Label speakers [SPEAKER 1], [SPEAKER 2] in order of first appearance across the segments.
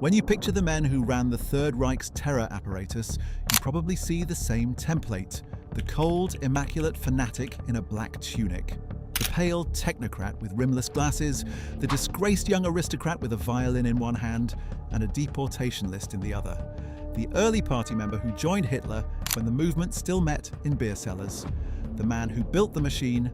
[SPEAKER 1] When you picture the men who ran the Third Reich's terror apparatus, you probably see the same template: the cold, immaculate fanatic in a black tunic, the pale technocrat with rimless glasses, the disgraced young aristocrat with a violin in one hand and a deportation list in the other, the early party member who joined Hitler when the movement still met in beer cellars, the man who built the machine,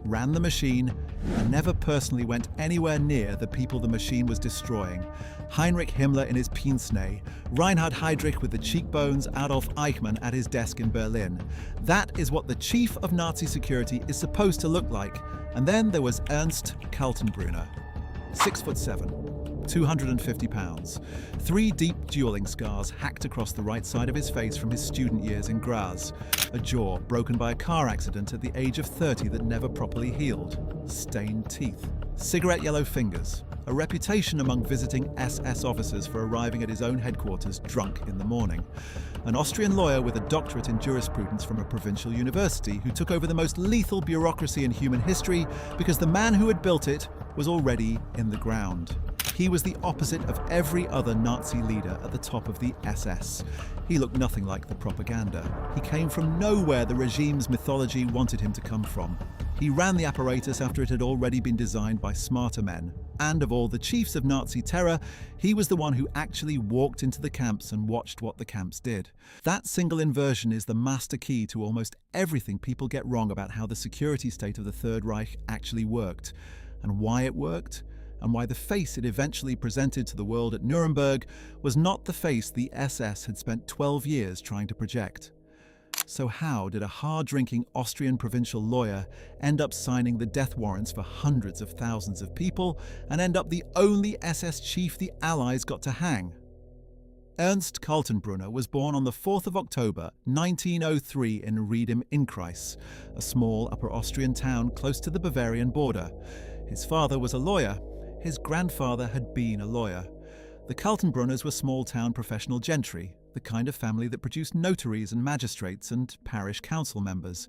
[SPEAKER 1] ran the machine, and never personally went anywhere near the people the machine was destroying. Heinrich Himmler in his pince nez, Reinhard Heydrich with the cheekbones, Adolf Eichmann at his desk in Berlin. That is what the chief of Nazi security is supposed to look like. And then there was Ernst Kaltenbrunner. 6'7", 250 pounds, 3 deep dueling scars hacked across the right side of his face from his student years in Graz, a jaw broken by a car accident at the age of 30 that never properly healed, stained teeth, cigarette yellow fingers, a reputation among visiting SS officers for arriving at his own headquarters drunk in the morning, an Austrian lawyer with a doctorate in jurisprudence from a provincial university who took over the most lethal bureaucracy in human history because the man who had built it was already in the ground. He was the opposite of every other Nazi leader at the top of the SS. He looked nothing like the propaganda. He came from nowhere the regime's mythology wanted him to come from. He ran the apparatus after it had already been designed by smarter men. And of all the chiefs of Nazi terror, he was the one who actually walked into the camps and watched what the camps did. That single inversion is the master key to almost everything people get wrong about how the security state of the Third Reich actually worked, and why it worked, and why the face it eventually presented to the world at Nuremberg was not the face the SS had spent 12 years trying to project. So how did a hard-drinking Austrian provincial lawyer end up signing the death warrants for hundreds of thousands of people and end up the only SS chief the Allies got to hang? Ernst Kaltenbrunner was born on the 4th of October 1903 in Ried im Innkreis, a small Upper Austrian town close to the Bavarian border. His father was a lawyer. His grandfather had been a lawyer. The Kaltenbrunners were small-town professional gentry, the kind of family that produced notaries and magistrates and parish council members.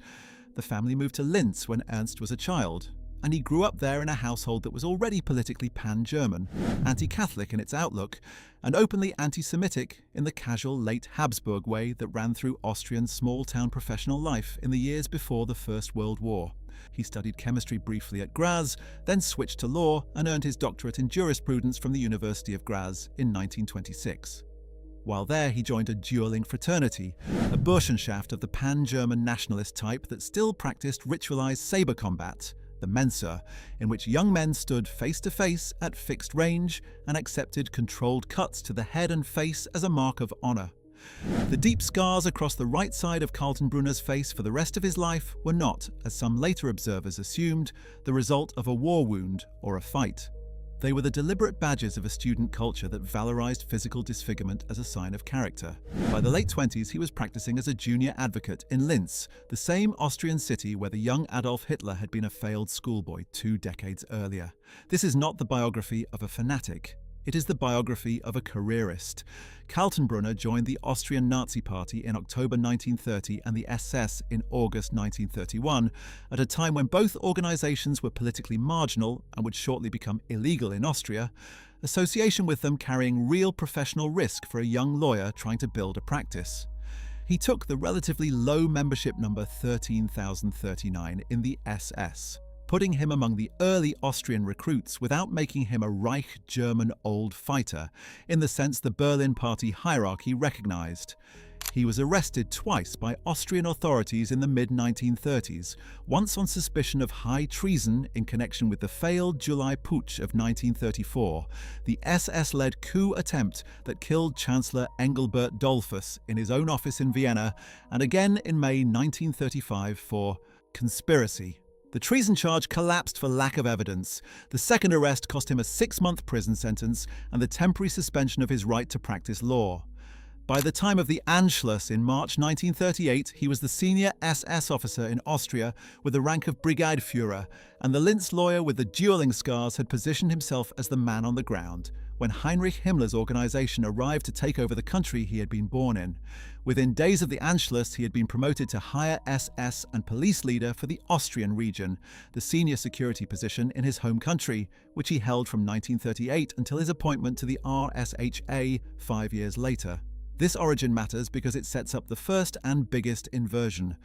[SPEAKER 1] The family moved to Linz when Ernst was a child, and he grew up there in a household that was already politically pan-German, anti-Catholic in its outlook, and openly anti-Semitic in the casual late Habsburg way that ran through Austrian small-town professional life in the years before the First World War. He studied chemistry briefly at Graz, then switched to law and earned his doctorate in jurisprudence from the University of Graz in 1926. While there, he joined a dueling fraternity, a Burschenschaft of the pan-German nationalist type that still practiced ritualized saber combat, the Mensa, in which young men stood face-to-face at fixed range and accepted controlled cuts to the head and face as a mark of honor. The deep scars across the right side of Kaltenbrunner's face for the rest of his life were not, as some later observers assumed, the result of a war wound or a fight. They were the deliberate badges of a student culture that valorized physical disfigurement as a sign of character. By the late 20s, he was practicing as a junior advocate in Linz, the same Austrian city where the young Adolf Hitler had been a failed schoolboy 2 decades earlier. This is not the biography of a fanatic. It is the biography of a careerist. Kaltenbrunner joined the Austrian Nazi Party in October 1930 and the SS in August 1931, at a time when both organizations were politically marginal and would shortly become illegal in Austria, association with them carrying real professional risk for a young lawyer trying to build a practice. He took the relatively low membership number 13,039 in the SS, putting him among the early Austrian recruits without making him a Reich German old fighter, in the sense the Berlin Party hierarchy recognized. He was arrested twice by Austrian authorities in the mid-1930s, once on suspicion of high treason in connection with the failed July Putsch of 1934, the SS-led coup attempt that killed Chancellor Engelbert Dollfuss in his own office in Vienna, and again in May 1935 for conspiracy. The treason charge collapsed for lack of evidence. The second arrest cost him a 6-month prison sentence and the temporary suspension of his right to practice law. By the time of the Anschluss in March 1938, he was the senior SS officer in Austria with the rank of Brigadeführer, and the Linz lawyer with the dueling scars had positioned himself as the man on the ground, when Heinrich Himmler's organization arrived to take over the country he had been born in. Within days of the Anschluss, he had been promoted to higher SS and police leader for the Austrian region, the senior security position in his home country, which he held from 1938 until his appointment to the RSHA 5 years later. This origin matters because it sets up the first and biggest inversion.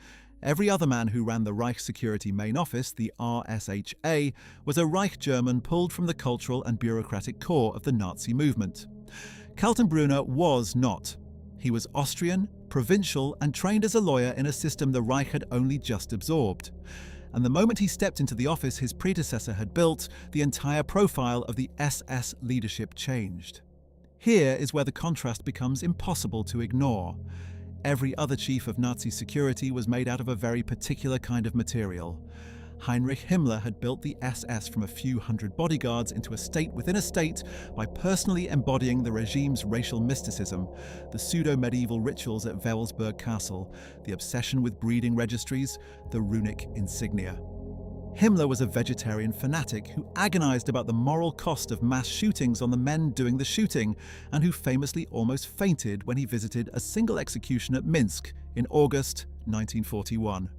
[SPEAKER 1] Every other man who ran the Reich Security Main Office, the RSHA, was a Reich German pulled from the cultural and bureaucratic core of the Nazi movement. Kaltenbrunner was not. He was Austrian, provincial, and trained as a lawyer in a system the Reich had only just absorbed. And the moment he stepped into the office his predecessor had built, the entire profile of the SS leadership changed. Here is where the contrast becomes impossible to ignore. Every other chief of Nazi security was made out of a very particular kind of material. Heinrich Himmler had built the SS from a few hundred bodyguards into a state within a state by personally embodying the regime's racial mysticism, the pseudo-medieval rituals at Wewelsburg Castle, the obsession with breeding registries, the runic insignia. Himmler was a vegetarian fanatic who agonized about the moral cost of mass shootings on the men doing the shooting, and who famously almost fainted when he visited a single execution at Minsk in August 1941.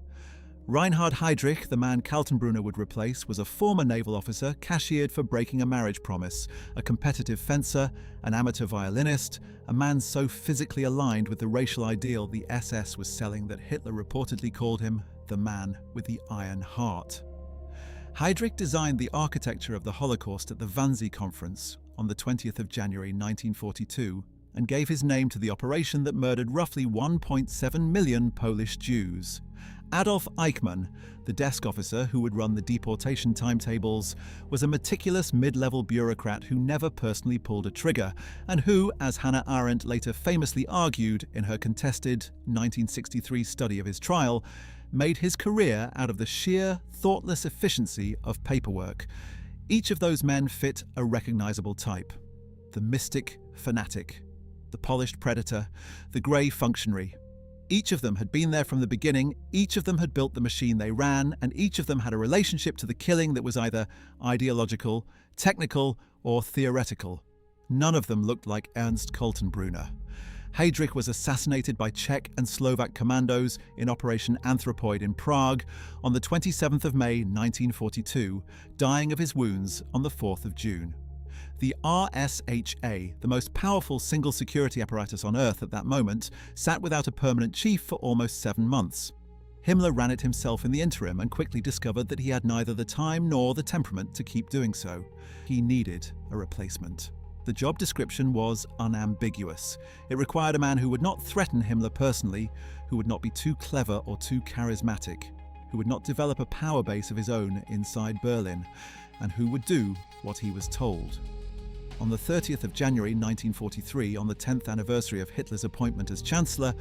[SPEAKER 1] Reinhard Heydrich, the man Kaltenbrunner would replace, was a former naval officer cashiered for breaking a marriage promise, a competitive fencer, an amateur violinist, a man so physically aligned with the racial ideal the SS was selling that Hitler reportedly called him the man with the iron heart. Heydrich designed the architecture of the Holocaust at the Wannsee Conference on the 20th of January 1942 and gave his name to the operation that murdered roughly 1.7 million Polish Jews. Adolf Eichmann, the desk officer who would run the deportation timetables, was a meticulous mid-level bureaucrat who never personally pulled a trigger, and who, as Hannah Arendt later famously argued in her contested 1963 study of his trial, made his career out of the sheer, thoughtless efficiency of paperwork. Each of those men fit a recognizable type: the mystic fanatic, the polished predator, the grey functionary. Each of them had been there from the beginning, each of them had built the machine they ran, and each of them had a relationship to the killing that was either ideological, technical, or theoretical. None of them looked like Ernst Kaltenbrunner. Heydrich was assassinated by Czech and Slovak commandos in Operation Anthropoid in Prague on the 27th of May 1942, dying of his wounds on the 4th of June. The RSHA, the most powerful single security apparatus on Earth at that moment, sat without a permanent chief for almost 7 months. Himmler ran it himself in the interim and quickly discovered that he had neither the time nor the temperament to keep doing so. He needed a replacement. The job description was unambiguous. It required a man who would not threaten Himmler personally, who would not be too clever or too charismatic, who would not develop a power base of his own inside Berlin, and who would do what he was told. On the 30th of January 1943, on the 10th anniversary of Hitler's appointment as Chancellor,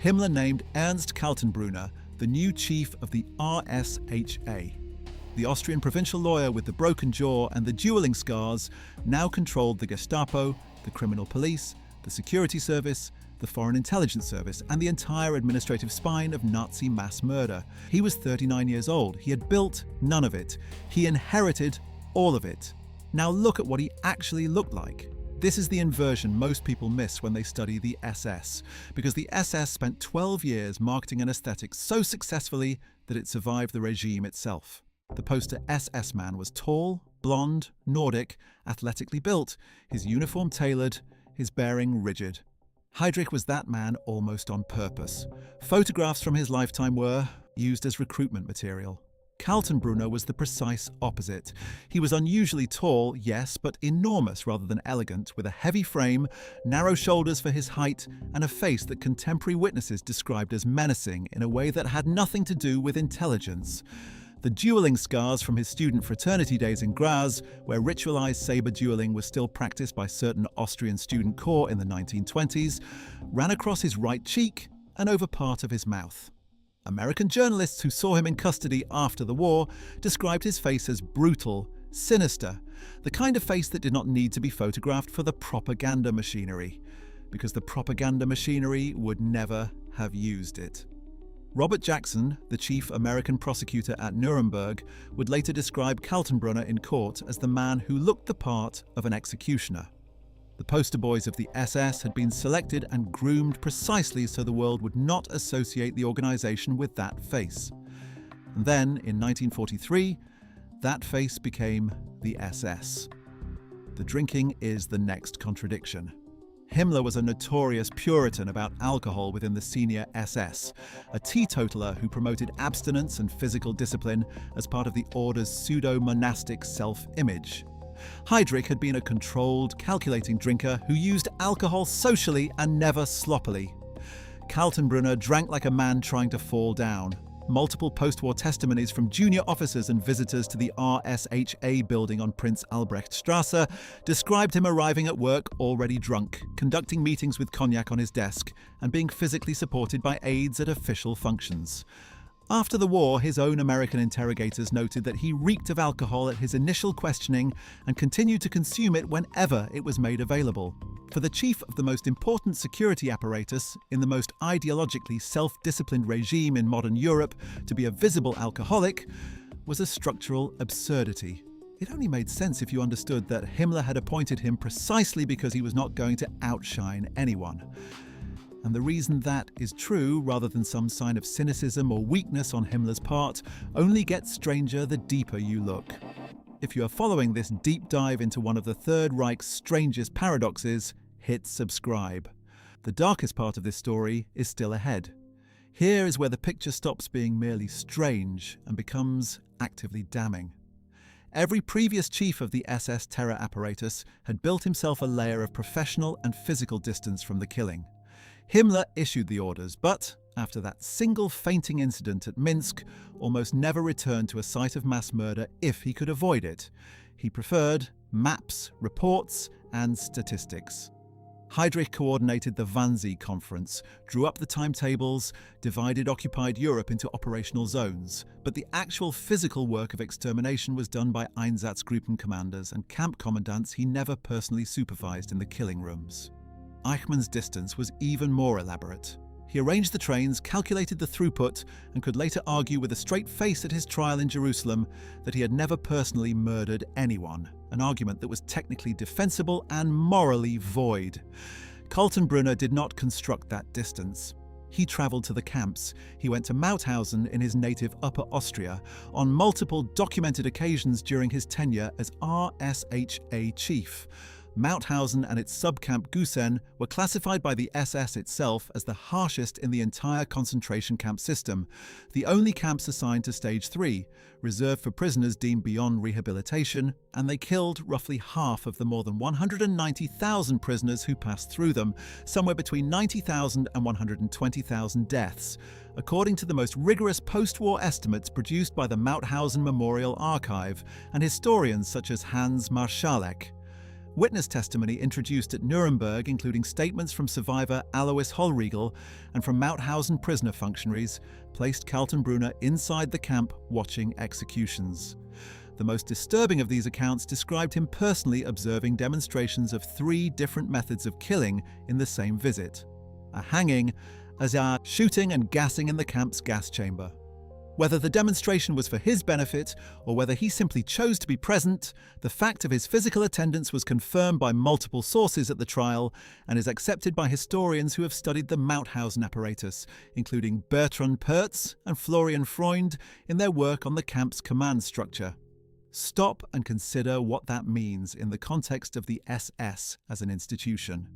[SPEAKER 1] Himmler named Ernst Kaltenbrunner the new chief of the RSHA. The Austrian provincial lawyer with the broken jaw and the dueling scars now controlled the Gestapo, the criminal police, the security service, the foreign intelligence service, and the entire administrative spine of Nazi mass murder. He was 39 years old. He had built none of it. He inherited all of it. Now look at what he actually looked like. This is the inversion most people miss when they study the SS, because the SS spent 12 years marketing an aesthetic so successfully that it survived the regime itself. The poster SS man was tall, blonde, Nordic, athletically built, his uniform tailored, his bearing rigid. Heydrich was that man almost on purpose. Photographs from his lifetime were used as recruitment material. Kaltenbrunner was the precise opposite. He was unusually tall, yes, but enormous rather than elegant, with a heavy frame, narrow shoulders for his height, and a face that contemporary witnesses described as menacing in a way that had nothing to do with intelligence. The dueling scars from his student fraternity days in Graz, where ritualized saber dueling was still practiced by certain Austrian student corps in the 1920s, ran across his right cheek and over part of his mouth. American journalists who saw him in custody after the war described his face as brutal, sinister, the kind of face that did not need to be photographed for the propaganda machinery, because the propaganda machinery would never have used it. Robert Jackson, the chief American prosecutor at Nuremberg, would later describe Kaltenbrunner in court as the man who looked the part of an executioner. The poster boys of the SS had been selected and groomed precisely so the world would not associate the organization with that face. And then, in 1943, that face became the SS. The drinking is the next contradiction. Himmler was a notorious Puritan about alcohol within the senior SS, a teetotaler who promoted abstinence and physical discipline as part of the order's pseudo-monastic self-image. Heydrich had been a controlled, calculating drinker who used alcohol socially and never sloppily. Kaltenbrunner drank like a man trying to fall down. Multiple post-war testimonies from junior officers and visitors to the RSHA building on Prince Albrechtstrasse described him arriving at work already drunk, conducting meetings with cognac on his desk, and being physically supported by aides at official functions. After the war, his own American interrogators noted that he reeked of alcohol at his initial questioning and continued to consume it whenever it was made available. For the chief of the most important security apparatus in the most ideologically self-disciplined regime in modern Europe, to be a visible alcoholic was a structural absurdity. It only made sense if you understood that Himmler had appointed him precisely because he was not going to outshine anyone. And the reason that is true, rather than some sign of cynicism or weakness on Himmler's part, only gets stranger the deeper you look. If you are following this deep dive into one of the Third Reich's strangest paradoxes, hit subscribe. The darkest part of this story is still ahead. Here is where the picture stops being merely strange and becomes actively damning. Every previous chief of the SS terror apparatus had built himself a layer of professional and physical distance from the killing. Himmler issued the orders, but, after that single fainting incident at Minsk, almost never returned to a site of mass murder if he could avoid it. He preferred maps, reports, and statistics. Heydrich coordinated the Wannsee Conference, drew up the timetables, divided occupied Europe into operational zones, but the actual physical work of extermination was done by Einsatzgruppen commanders and camp commandants he never personally supervised in the killing rooms. Eichmann's distance was even more elaborate. He arranged the trains, calculated the throughput, and could later argue with a straight face at his trial in Jerusalem that he had never personally murdered anyone, an argument that was technically defensible and morally void. Kaltenbrunner did not construct that distance. He travelled to the camps. He went to Mauthausen in his native Upper Austria on multiple documented occasions during his tenure as RSHA chief. Mauthausen and its subcamp Gusen were classified by the SS itself as the harshest in the entire concentration camp system, the only camps assigned to Stage 3, reserved for prisoners deemed beyond rehabilitation, and they killed roughly half of the more than 190,000 prisoners who passed through them, somewhere between 90,000 and 120,000 deaths, according to the most rigorous post-war estimates produced by the Mauthausen Memorial Archive and historians such as Hans Marschalek. Witness testimony introduced at Nuremberg, including statements from survivor Alois Hollriegel and from Mauthausen prisoner functionaries, placed Kaltenbrunner inside the camp watching executions. The most disturbing of these accounts described him personally observing demonstrations of 3 different methods of killing in the same visit: a hanging, a shooting and gassing in the camp's gas chamber. Whether the demonstration was for his benefit or whether he simply chose to be present, the fact of his physical attendance was confirmed by multiple sources at the trial and is accepted by historians who have studied the Mauthausen apparatus, including Bertrand Pertz and Florian Freund in their work on the camp's command structure. Stop and consider what that means in the context of the SS as an institution.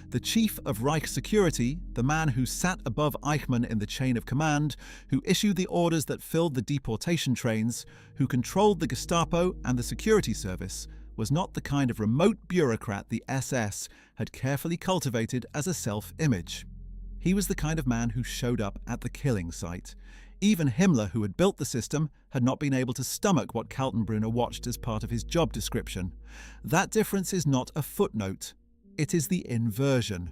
[SPEAKER 1] The chief of Reich Security, the man who sat above Eichmann in the chain of command, who issued the orders that filled the deportation trains, who controlled the Gestapo and the security service, was not the kind of remote bureaucrat the SS had carefully cultivated as a self-image. He was the kind of man who showed up at the killing site. Even Himmler, who had built the system, had not been able to stomach what Kaltenbrunner watched as part of his job description. That difference is not a footnote. It is the inversion.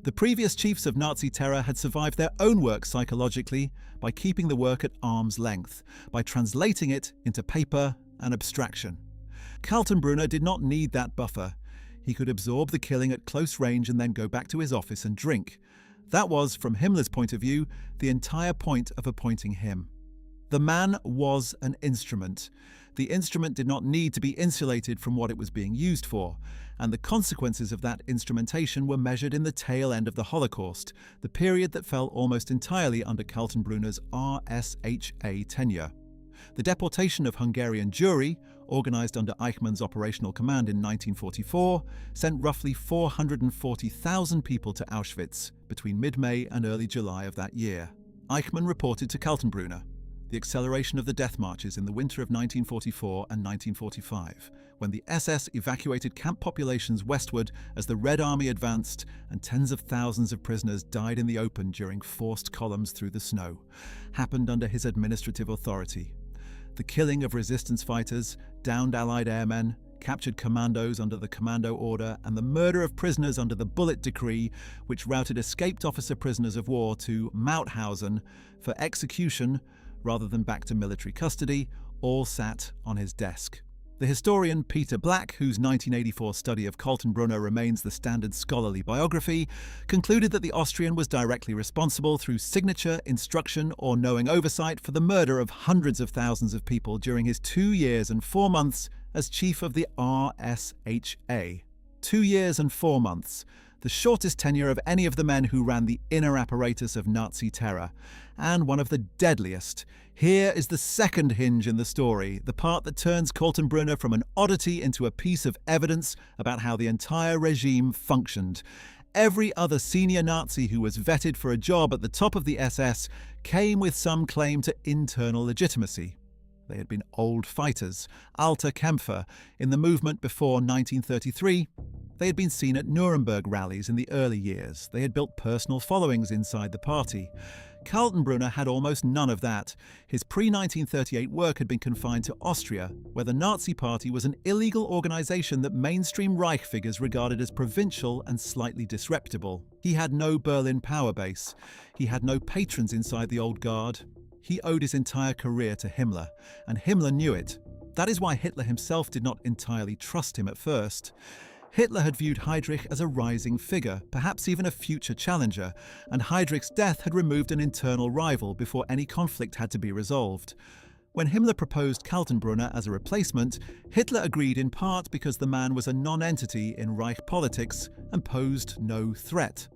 [SPEAKER 1] The previous chiefs of Nazi terror had survived their own work psychologically by keeping the work at arm's length, by translating it into paper and abstraction. Kaltenbrunner did not need that buffer. He could absorb the killing at close range and then go back to his office and drink. That was, from Himmler's point of view, the entire point of appointing him. The man was an instrument. The instrument did not need to be insulated from what it was being used for, and the consequences of that instrumentation were measured in the tail end of the Holocaust, the period that fell almost entirely under Kaltenbrunner's RSHA tenure. The deportation of Hungarian Jewry, organised under Eichmann's operational command in 1944, sent roughly 440,000 people to Auschwitz between mid-May and early July of that year. Eichmann reported to Kaltenbrunner the acceleration of the death marches in the winter of 1944 and 1945, when the SS evacuated camp populations westward as the Red Army advanced and tens of thousands of prisoners died in the open during forced columns through the snow, happened under his administrative authority. The killing of resistance fighters, downed Allied airmen, captured commandos under the Commando Order, and the murder of prisoners under the Bullet Decree, which routed escaped officer prisoners of war to Mauthausen for execution rather than back to military custody, all sat on his desk. The historian Peter Black, whose 1984 study of Kaltenbrunner remains the standard scholarly biography, concluded that the Austrian was directly responsible through signature, instruction, or knowing oversight for the murder of hundreds of thousands of people during his 2 years and 4 months as chief of the RSHA. 2 years and 4 months, the shortest tenure of any of the men who ran the inner apparatus of Nazi terror, and one of the deadliest. Here is the second hinge in the story, the part that turns Kaltenbrunner from an oddity into a piece of evidence about how the entire regime functioned. Every other senior Nazi who was vetted for a job at the top of the SS came with some claim to internal legitimacy. They had been old fighters, alte Kämpfer, in the movement before 1933. They had been seen at Nuremberg rallies in the early years. They had built personal followings inside the party. Kaltenbrunner had almost none of that. His pre-1938 work had been confined to Austria, where the Nazi Party was an illegal organization that mainstream Reich figures regarded as provincial and slightly disreputable. He had no Berlin power base. He had no patrons inside the old guard. He owed his entire career to Himmler, and Himmler knew it. That is why Hitler himself did not entirely trust him at first. Hitler had viewed Heydrich as a rising figure, perhaps even a future challenger, and Heydrich's death had removed an internal rival before any conflict had to be resolved. When Himmler proposed Kaltenbrunner as a replacement, Hitler agreed in part because the man was a non-entity in Reich politics and posed no threat.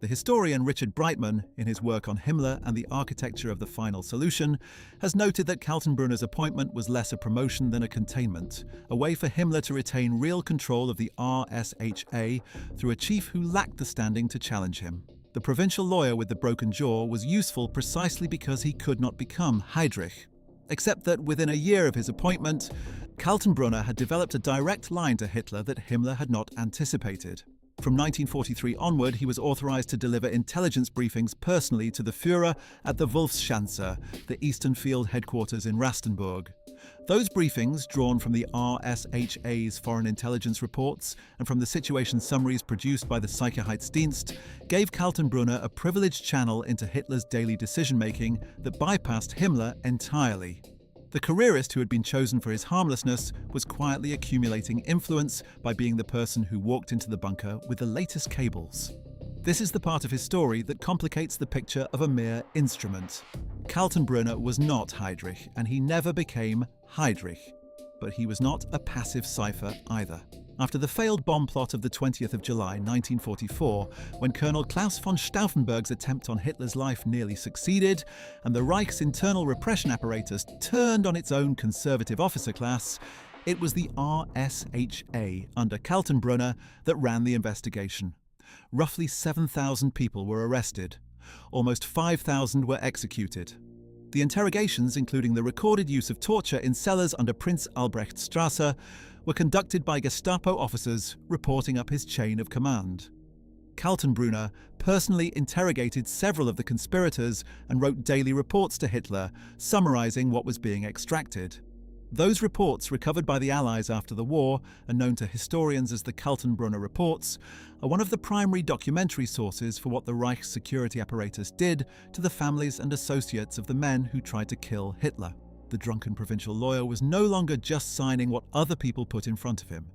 [SPEAKER 1] The historian Richard Breitman, in his work on Himmler and the architecture of the final solution, has noted that Kaltenbrunner's appointment was less a promotion than a containment, a way for Himmler to retain real control of the RSHA through a chief who lacked the standing to challenge him. The provincial lawyer with the broken jaw was useful precisely because he could not become Heydrich. Except that within a year of his appointment, Kaltenbrunner had developed a direct line to Hitler that Himmler had not anticipated. From 1943 onward, he was authorized to deliver intelligence briefings personally to the Führer at the Wolfschanze, the Eastern Field headquarters in Rastenburg. Those briefings, drawn from the RSHA's foreign intelligence reports and from the situation summaries produced by the Sicherheitsdienst, gave Kaltenbrunner a privileged channel into Hitler's daily decision-making that bypassed Himmler entirely. The careerist who had been chosen for his harmlessness was quietly accumulating influence by being the person who walked into the bunker with the latest cables. This is the part of his story that complicates the picture of a mere instrument. Kaltenbrunner was not Heydrich, and he never became Heydrich. But he was not a passive cipher either. After the failed bomb plot of the 20th of July 1944, when Colonel Claus von Stauffenberg's attempt on Hitler's life nearly succeeded, and the Reich's internal repression apparatus turned on its own conservative officer class, it was the RSHA under Kaltenbrunner that ran the investigation. Roughly 7,000 people were arrested. Almost 5,000 were executed. The interrogations, including the recorded use of torture in cellars under Prince Albrechtstrasse, were conducted by Gestapo officers reporting up his chain of command. Kaltenbrunner personally interrogated several of the conspirators and wrote daily reports to Hitler, summarizing what was being extracted. Those reports, recovered by the Allies after the war and known to historians as the Kaltenbrunner reports, are one of the primary documentary sources for what the Reich's security apparatus did to the families and associates of the men who tried to kill Hitler. The drunken provincial lawyer was no longer just signing what other people put in front of him.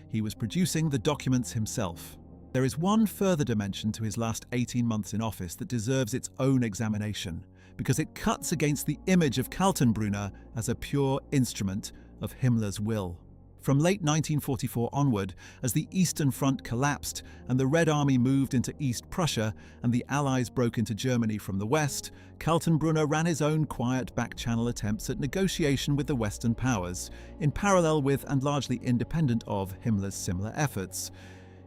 [SPEAKER 1] He was producing the documents himself. There is one further dimension to his last 18 months in office that deserves its own examination, because it cuts against the image of Kaltenbrunner as a pure instrument of Himmler's will. From late 1944 onward, as the Eastern Front collapsed and the Red Army moved into East Prussia and the Allies broke into Germany from the west, Kaltenbrunner ran his own quiet back-channel attempts at negotiation with the Western powers, in parallel with and largely independent of Himmler's similar efforts.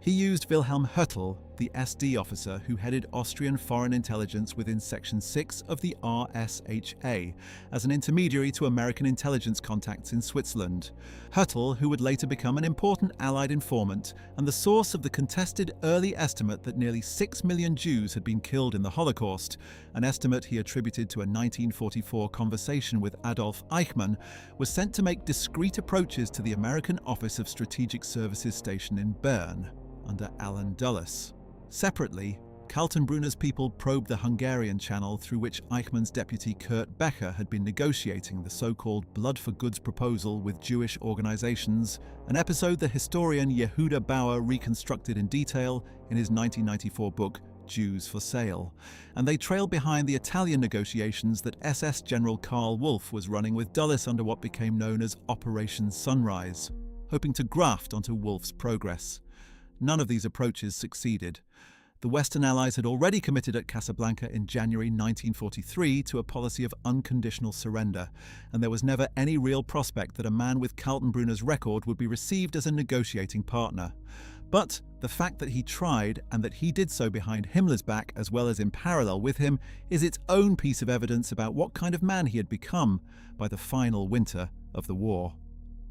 [SPEAKER 1] He used Wilhelm Hertel, the SD officer who headed Austrian foreign intelligence within Section 6 of the RSHA, as an intermediary to American intelligence contacts in Switzerland. Hertel, who would later become an important Allied informant and the source of the contested early estimate that nearly 6 million Jews had been killed in the Holocaust, an estimate he attributed to a 1944 conversation with Adolf Eichmann, was sent to make discreet approaches to the American Office of Strategic Services station in Bern, under Allen Dulles. Separately, Kaltenbrunner's people probed the Hungarian channel through which Eichmann's deputy Kurt Becker had been negotiating the so-called Blood for Goods proposal with Jewish organizations, an episode the historian Yehuda Bauer reconstructed in detail in his 1994 book Jews for Sale, and they trailed behind the Italian negotiations that SS General Karl Wolff was running with Dulles under what became known as Operation Sunrise, hoping to graft onto Wolff's progress. None of these approaches succeeded. The Western Allies had already committed at Casablanca in January 1943 to a policy of unconditional surrender, and there was never any real prospect that a man with Kaltenbrunner's record would be received as a negotiating partner. But the fact that he tried, and that he did so behind Himmler's back as well as in parallel with him, is its own piece of evidence about what kind of man he had become by the final winter of the war.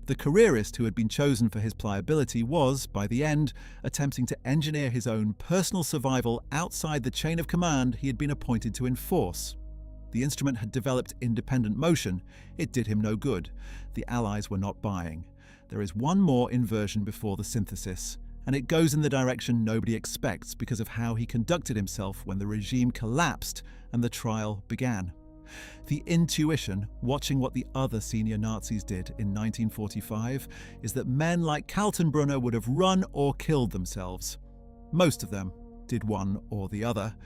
[SPEAKER 1] The careerist who had been chosen for his pliability was, by the end, attempting to engineer his own personal survival outside the chain of command he had been appointed to enforce. The instrument had developed independent motion. It did him no good. The Allies were not buying. There is one more inversion before the synthesis, and it goes in the direction nobody expects because of how he conducted himself when the regime collapsed and the trial began. The intuition, watching what the other senior Nazis did in 1945, is that men like Kaltenbrunner would have run or killed themselves. Most of them did one or the other.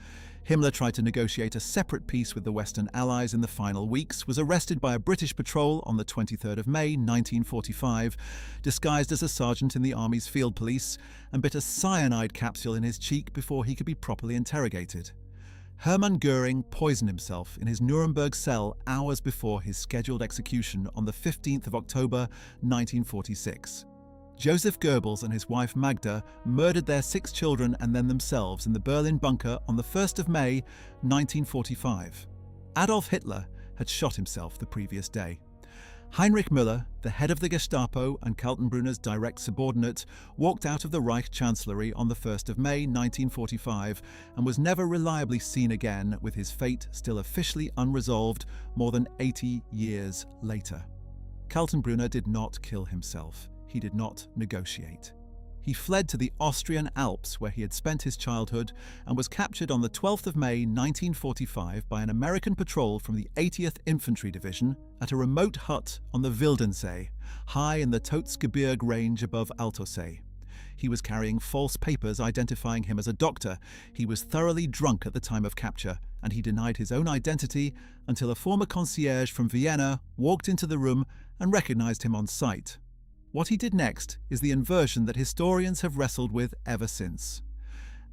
[SPEAKER 1] Himmler tried to negotiate a separate peace with the Western Allies in the final weeks, was arrested by a British patrol on the 23rd of May 1945, disguised as a sergeant in the Army's field police, and bit a cyanide capsule in his cheek before he could be properly interrogated. Hermann Göring poisoned himself in his Nuremberg cell hours before his scheduled execution on the 15th of October 1946. Joseph Goebbels and his wife Magda murdered their 6 children and then themselves in the Berlin bunker on the 1st of May 1945. Adolf Hitler had shot himself the previous day. Heinrich Müller, the head of the Gestapo and Kaltenbrunner's direct subordinate, walked out of the Reich Chancellery on the 1st of May 1945 and was never reliably seen again, with his fate still officially unresolved more than 80 years later. Kaltenbrunner did not kill himself. He did not negotiate. He fled to the Austrian Alps, where he had spent his childhood, and was captured on the 12th of May 1945 by an American patrol from the 80th Infantry Division at a remote hut on the Wildensee, high in the Tozgebirge range above Altaussee. He was carrying false papers identifying him as a doctor. He was thoroughly drunk at the time of capture, and he denied his own identity until a former concierge from Vienna walked into the room and recognized him on sight. What he did next is the inversion that historians have wrestled with ever since.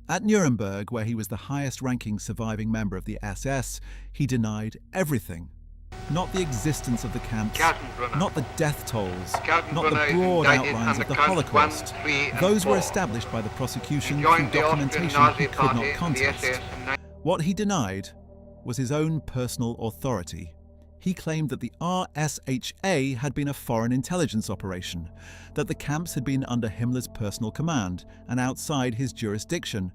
[SPEAKER 1] At Nuremberg, where he was the highest-ranking surviving member of the SS, he denied everything. Not the existence of the camps, not the death tolls, not the broad outlines of the Holocaust. Those were established by the prosecution through documentation he could not contest. What he denied was his own personal authority. He claimed that the RSHA had been a foreign intelligence operation, that the camps had been under Himmler's personal command and outside his jurisdiction,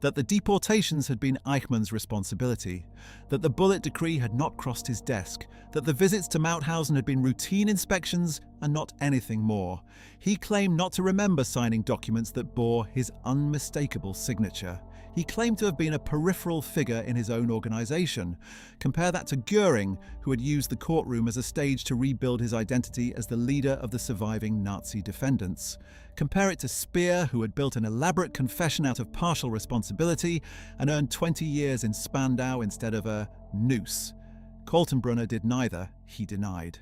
[SPEAKER 1] that the deportations had been Eichmann's responsibility, that the bullet decree had not crossed his desk, that the visits to Mauthausen had been routine inspections and not anything more. He claimed not to remember signing documents that bore his unmistakable signature. He claimed to have been a peripheral figure in his own organization. Compare that to Göring, who had used the courtroom as a stage to rebuild his identity as the leader of the surviving Nazi defendants. Compare it to Speer, who had built an elaborate confession out of partial responsibility and earned 20 years in Spandau instead of a noose. Kaltenbrunner did neither, he denied.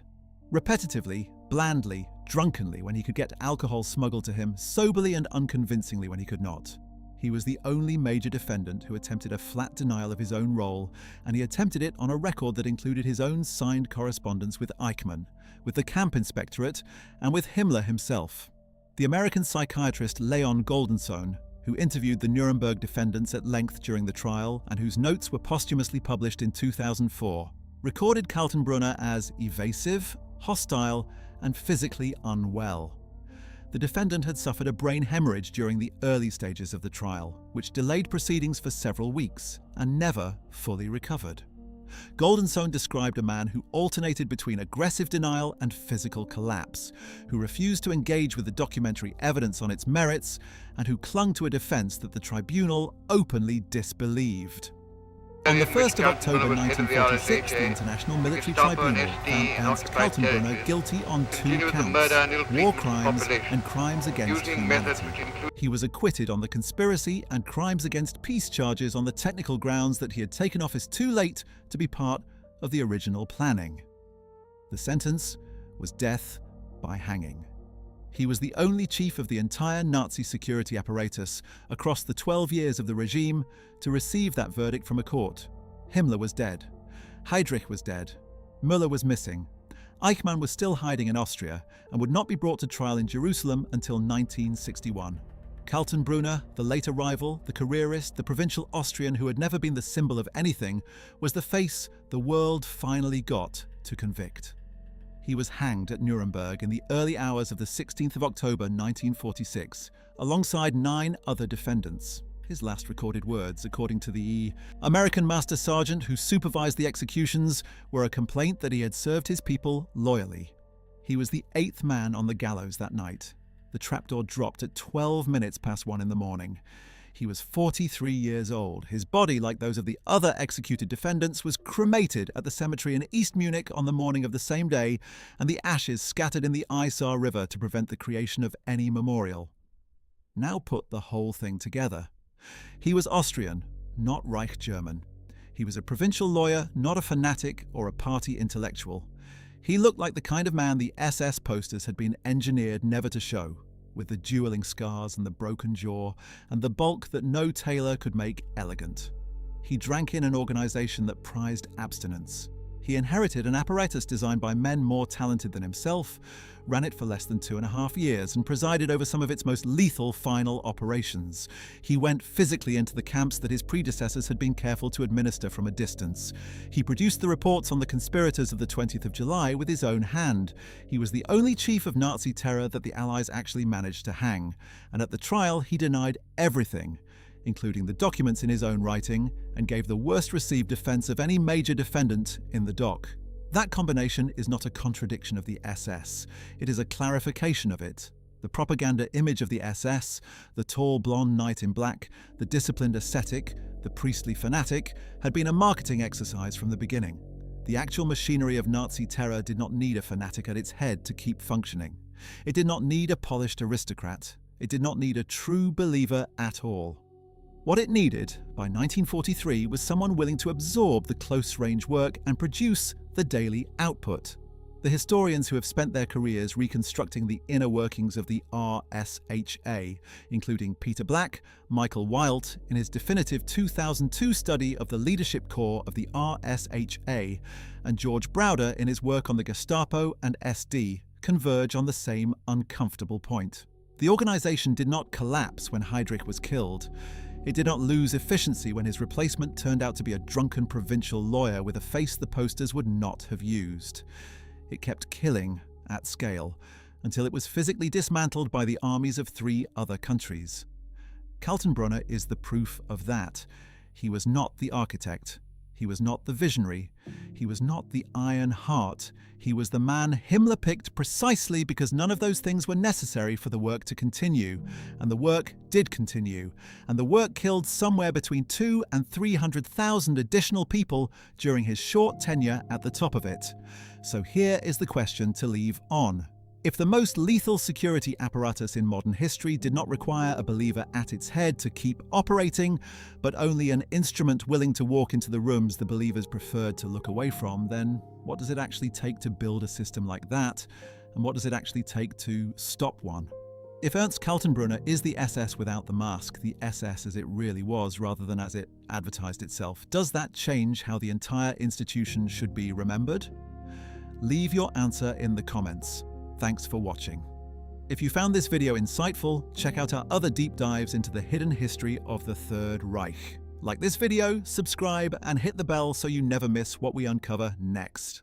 [SPEAKER 1] Repetitively, blandly, drunkenly when he could get alcohol smuggled to him, soberly and unconvincingly when he could not. He was the only major defendant who attempted a flat denial of his own role, and he attempted it on a record that included his own signed correspondence with Eichmann, with the camp inspectorate, and with Himmler himself. The American psychiatrist Leon Goldensohn, who interviewed the Nuremberg defendants at length during the trial and whose notes were posthumously published in 2004, recorded Kaltenbrunner as evasive, hostile, and physically unwell. The defendant had suffered a brain hemorrhage during the early stages of the trial, which delayed proceedings for several weeks and never fully recovered. Goldensohn described a man who alternated between aggressive denial and physical collapse, who refused to engage with the documentary evidence on its merits, and who clung to a defense that the tribunal openly disbelieved. On the 1st of October 1946, the International Military Tribunal found Ernst Kaltenbrunner guilty on 2 counts: war crimes and crimes against humanity. He was acquitted on the conspiracy and crimes against peace charges on the technical grounds that he had taken office too late to be part of the original planning. The sentence was death by hanging. He was the only chief of the entire Nazi security apparatus across the 12 years of the regime to receive that verdict from a court. Himmler was dead. Heydrich was dead. Müller was missing. Eichmann was still hiding in Austria and would not be brought to trial in Jerusalem until 1961. Kaltenbrunner, the late arrival, the careerist, the provincial Austrian who had never been the symbol of anything, was the face the world finally got to convict. He was hanged at Nuremberg in the early hours of the 16th of October 1946, alongside 9 other defendants. His last recorded words, according to the American Master Sergeant who supervised the executions, were a complaint that he had served his people loyally. He was the 8th man on the gallows that night. The trapdoor dropped at 12 minutes past 1 in the morning. He was 43 years old. His body, like those of the other executed defendants, was cremated at the cemetery in East Munich on the morning of the same day, and the ashes scattered in the Isar River to prevent the creation of any memorial. Now put the whole thing together. He was Austrian, not Reich German. He was a provincial lawyer, not a fanatic or a party intellectual. He looked like the kind of man the SS posters had been engineered never to show, with the dueling scars and the broken jaw, and the bulk that no tailor could make elegant. He drank in an organization that prized abstinence. He inherited an apparatus designed by men more talented than himself, ran it for less than 2.5 years, and presided over some of its most lethal final operations. He went physically into the camps that his predecessors had been careful to administer from a distance. He produced the reports on the conspirators of the 20th of July with his own hand. He was the only chief of Nazi terror that the Allies actually managed to hang, and at the trial he denied everything, including the documents in his own writing, and gave the worst received defense of any major defendant in the dock. That combination is not a contradiction of the SS. It is a clarification of it. The propaganda image of the SS, the tall blonde knight in black, the disciplined ascetic, the priestly fanatic, had been a marketing exercise from the beginning. The actual machinery of Nazi terror did not need a fanatic at its head to keep functioning. It did not need a polished aristocrat. It did not need a true believer at all. What it needed, by 1943, was someone willing to absorb the close-range work and produce the daily output. The historians who have spent their careers reconstructing the inner workings of the RSHA, including Peter Black, Michael Wilt in his definitive 2002 study of the leadership core of the RSHA, and George Browder in his work on the Gestapo and SD, converge on the same uncomfortable point. The organization did not collapse when Heydrich was killed. It did not lose efficiency when his replacement turned out to be a drunken provincial lawyer with a face the posters would not have used. It kept killing at scale until it was physically dismantled by the armies of 3 other countries. Kaltenbrunner is the proof of that. He was not the architect. He was not the visionary. He was not the Iron Heart. He was the man Himmler picked precisely because none of those things were necessary for the work to continue. And the work did continue. And the work killed somewhere between 200,000 and 300,000 additional people during his short tenure at the top of it. So here is the question to leave on. If the most lethal security apparatus in modern history did not require a believer at its head to keep operating, but only an instrument willing to walk into the rooms the believers preferred to look away from, then what does it actually take to build a system like that? And what does it actually take to stop one? If Ernst Kaltenbrunner is the SS without the mask, the SS as it really was rather than as it advertised itself, does that change how the entire institution should be remembered? Leave your answer in the comments. Thanks for watching. If you found this video insightful, check out our other deep dives into the hidden history of the Third Reich. Like this video, subscribe, and hit the bell so you never miss what we uncover next.